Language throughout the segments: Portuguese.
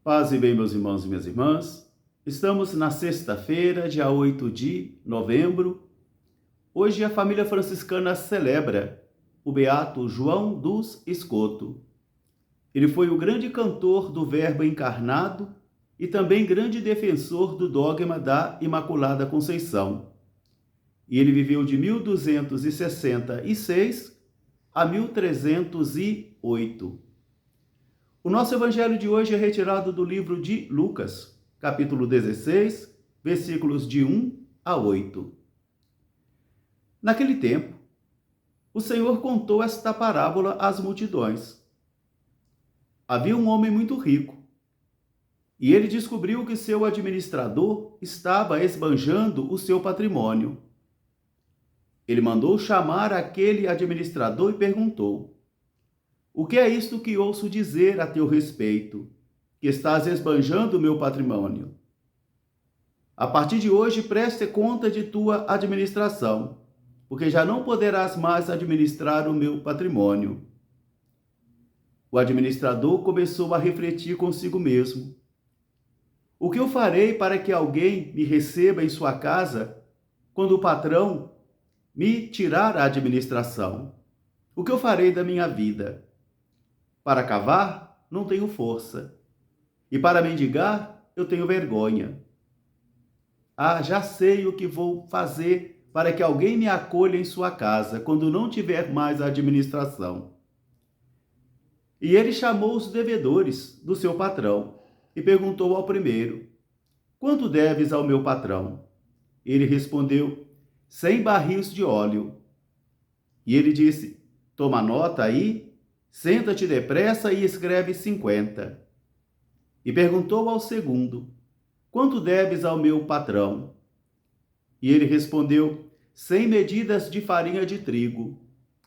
Paz e bem, meus irmãos e minhas irmãs. Estamos na sexta-feira, dia 8 de novembro. Hoje a família franciscana celebra o beato João dos Escoto. Ele foi o grande cantor do Verbo encarnado e também grande defensor do dogma da Imaculada Conceição. E ele viveu de 1266 a 1308. O nosso evangelho de hoje é retirado do livro de Lucas, capítulo 16, versículos de 1 a 8. Naquele tempo, o Senhor contou esta parábola às multidões. Havia um homem muito rico, e ele descobriu que seu administrador estava esbanjando o seu patrimônio. Ele mandou chamar aquele administrador e perguntou: "O que é isto que ouço dizer a teu respeito, que estás esbanjando o meu patrimônio? A partir de hoje, preste conta de tua administração, porque já não poderás mais administrar o meu patrimônio." O administrador começou a refletir consigo mesmo: "O que eu farei para que alguém me receba em sua casa quando o patrão me tirar a administração? O que eu farei da minha vida? Para cavar, não tenho força. E para mendigar, eu tenho vergonha. Já sei o que vou fazer para que alguém me acolha em sua casa quando não tiver mais a administração." E ele chamou os devedores do seu patrão e perguntou ao primeiro: "Quanto deves ao meu patrão?" Ele respondeu: 100 barris de óleo. E ele disse: "Toma nota aí, senta-te depressa e escreve 50. E perguntou ao segundo: "Quanto deves ao meu patrão?" E ele respondeu: 100 medidas de farinha de trigo.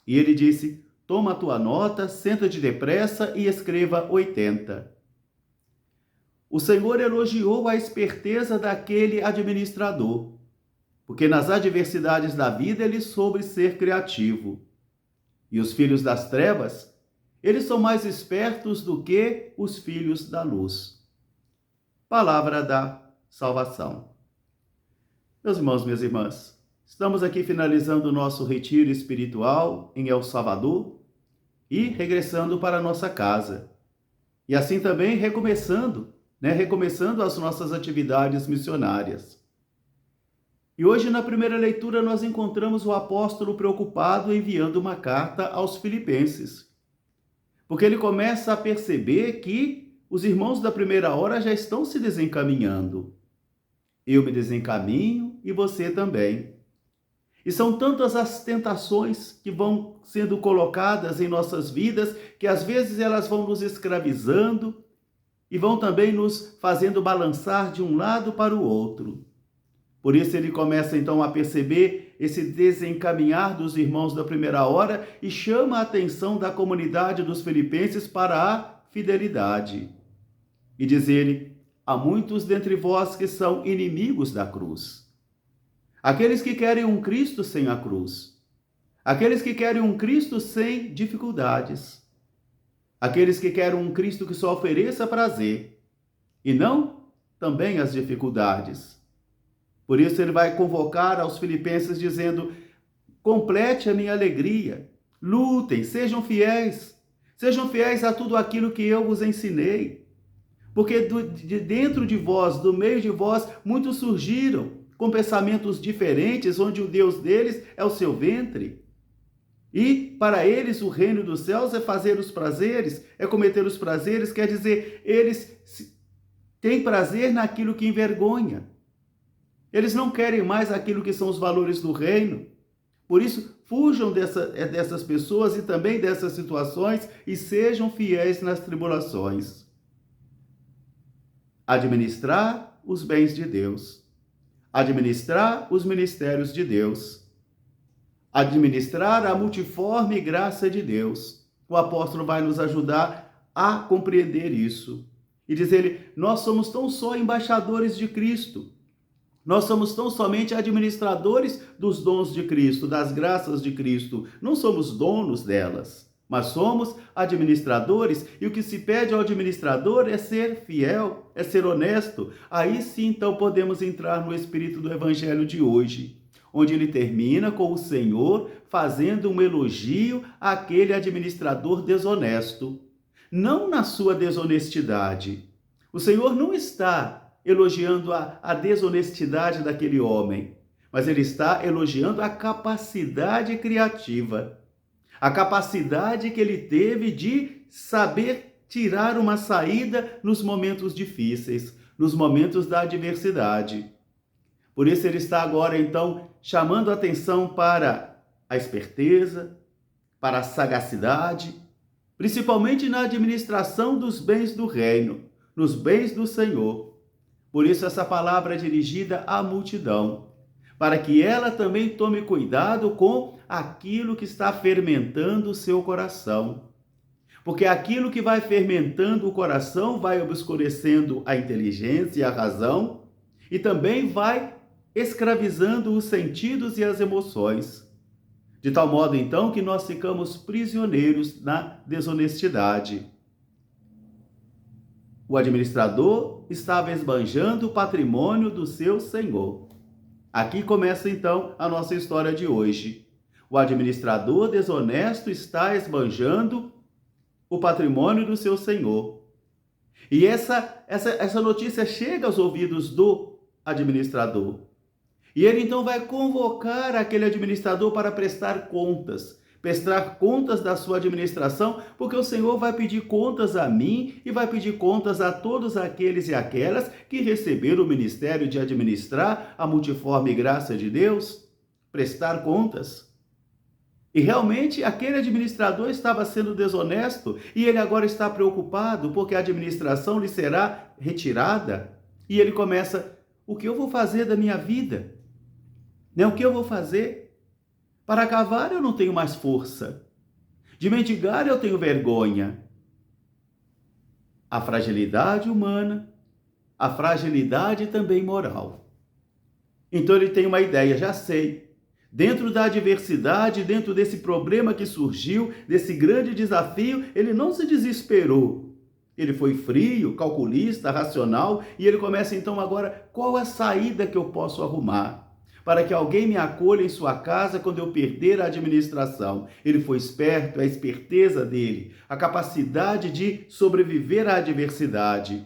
E ele disse: "Toma a tua nota, senta-te depressa e escreva 80. O Senhor elogiou a esperteza daquele administrador, porque nas adversidades da vida ele soube ser criativo. E os filhos das trevas, eles são mais espertos do que os filhos da luz." Palavra da salvação. Meus irmãos, minhas irmãs, estamos aqui finalizando o nosso retiro espiritual em El Salvador e regressando para a nossa casa. E assim também recomeçando as nossas atividades missionárias. E hoje, na primeira leitura, nós encontramos o apóstolo preocupado enviando uma carta aos filipenses, porque ele começa a perceber que os irmãos da primeira hora já estão se desencaminhando. Eu me desencaminho e você também. E são tantas as tentações que vão sendo colocadas em nossas vidas, que às vezes elas vão nos escravizando e vão também nos fazendo balançar de um lado para o outro. Por isso ele começa então a perceber esse desencaminhar dos irmãos da primeira hora e chama a atenção da comunidade dos filipenses para a fidelidade. E diz ele: "Há muitos dentre vós que são inimigos da cruz." Aqueles que querem um Cristo sem a cruz. Aqueles que querem um Cristo sem dificuldades. Aqueles que querem um Cristo que só ofereça prazer e não também as dificuldades. Por isso ele vai convocar aos filipenses dizendo: "Complete a minha alegria, lutem, sejam fiéis a tudo aquilo que eu vos ensinei. Porque de dentro de vós, do meio de vós, muitos surgiram com pensamentos diferentes, onde o Deus deles é o seu ventre. E para eles o reino dos céus é fazer os prazeres, é cometer os prazeres, quer dizer, eles têm prazer naquilo que envergonha. Eles não querem mais aquilo que são os valores do reino. Por isso, fujam dessas pessoas e também dessas situações e sejam fiéis nas tribulações." Administrar os bens de Deus. Administrar os ministérios de Deus. Administrar a multiforme graça de Deus. O apóstolo vai nos ajudar a compreender isso. E diz ele: "Nós somos tão só embaixadores de Cristo. Nós somos tão somente administradores dos dons de Cristo, das graças de Cristo. Não somos donos delas. mas somos administradores e o que se pede ao administrador é ser fiel, é ser honesto. Aí sim, então, podemos entrar no espírito do evangelho de hoje, onde ele termina com o Senhor fazendo um elogio àquele administrador desonesto, não na sua desonestidade. O Senhor não está elogiando a desonestidade daquele homem, mas ele está elogiando a capacidade criativa, a capacidade que ele teve de saber tirar uma saída nos momentos difíceis, nos momentos da adversidade. Por isso ele está agora, então, chamando a atenção para a esperteza, para a sagacidade, principalmente na administração dos bens do reino, nos bens do Senhor. Por isso essa palavra é dirigida à multidão, para que ela também tome cuidado com aquilo que está fermentando o seu coração. Porque aquilo que vai fermentando o coração vai obscurecendo a inteligência e a razão e também vai escravizando os sentidos e as emoções. De tal modo, então, que nós ficamos prisioneiros na desonestidade. O administrador estava esbanjando o patrimônio do seu senhor. Aqui começa, então, a nossa história de hoje. O administrador desonesto está esbanjando o patrimônio do seu senhor. E essa notícia chega aos ouvidos do administrador. E ele então vai convocar aquele administrador para prestar contas da sua administração, porque o Senhor vai pedir contas a mim e vai pedir contas a todos aqueles e aquelas que receberam o ministério de administrar a multiforme graça de Deus, prestar contas. E realmente aquele administrador estava sendo desonesto e ele agora está preocupado porque a administração lhe será retirada. E ele começa: o que eu vou fazer da minha vida? O que eu vou fazer? Para cavar eu não tenho mais força. De mendigar eu tenho vergonha. A fragilidade humana, a fragilidade também moral. Então ele tem uma ideia, já sei. Dentro da adversidade, dentro desse problema que surgiu, desse grande desafio, ele não se desesperou. Ele foi frio, calculista, racional, e ele começa então agora, qual a saída que eu posso arrumar para que alguém me acolha em sua casa quando eu perder a administração? Ele foi esperto, a esperteza dele, a capacidade de sobreviver à adversidade.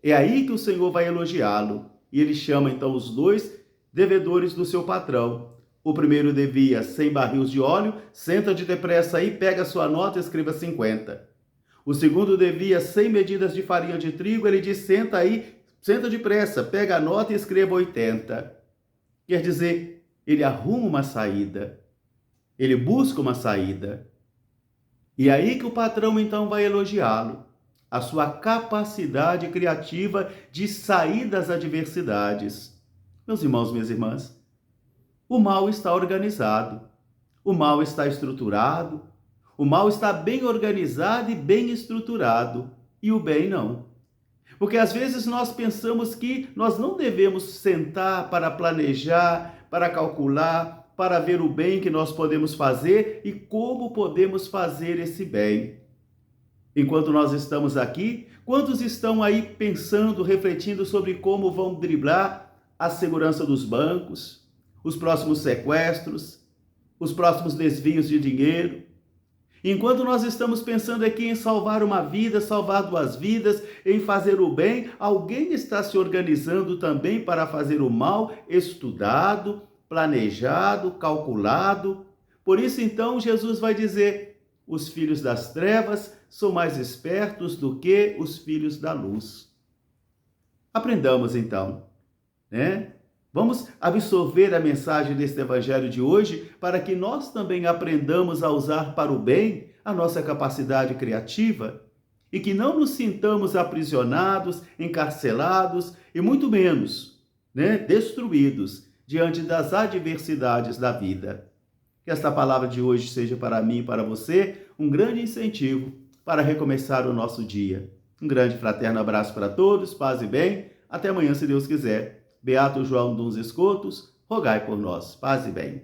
É aí que o Senhor vai elogiá-lo. E ele chama então os dois devedores do seu patrão. O primeiro devia 100 barris de óleo, senta-te depressa aí, pega sua nota e escreva 50. O segundo devia 100 medidas de farinha de trigo, ele diz, senta aí, senta depressa, pega a nota e escreva 80. Quer dizer, ele arruma uma saída, ele busca uma saída. E aí que o patrão então vai elogiá-lo, a sua capacidade criativa de sair das adversidades. Meus irmãos, minhas irmãs, o mal está organizado, o mal está estruturado, o mal está bem organizado e bem estruturado, e o bem não. Porque às vezes nós pensamos que nós não devemos sentar para planejar, para calcular, para ver o bem que nós podemos fazer e como podemos fazer esse bem. Enquanto nós estamos aqui, quantos estão aí pensando, refletindo sobre como vão driblar a segurança dos bancos, os próximos sequestros, os próximos desvios de dinheiro? Enquanto nós estamos pensando aqui em salvar uma vida, salvar 2 vidas, em fazer o bem, alguém está se organizando também para fazer o mal, estudado, planejado, calculado. Por isso, então, Jesus vai dizer: os filhos das trevas são mais espertos do que os filhos da luz. Aprendamos, então, né? Vamos absorver a mensagem deste evangelho de hoje para que nós também aprendamos a usar para o bem a nossa capacidade criativa e que não nos sintamos aprisionados, encarcelados e muito menos, destruídos diante das adversidades da vida. Que esta palavra de hoje seja para mim e para você um grande incentivo para recomeçar o nosso dia. Um grande fraterno abraço para todos, paz e bem. Até amanhã, se Deus quiser. Beato João dos Escotos, rogai por nós. Paz e bem.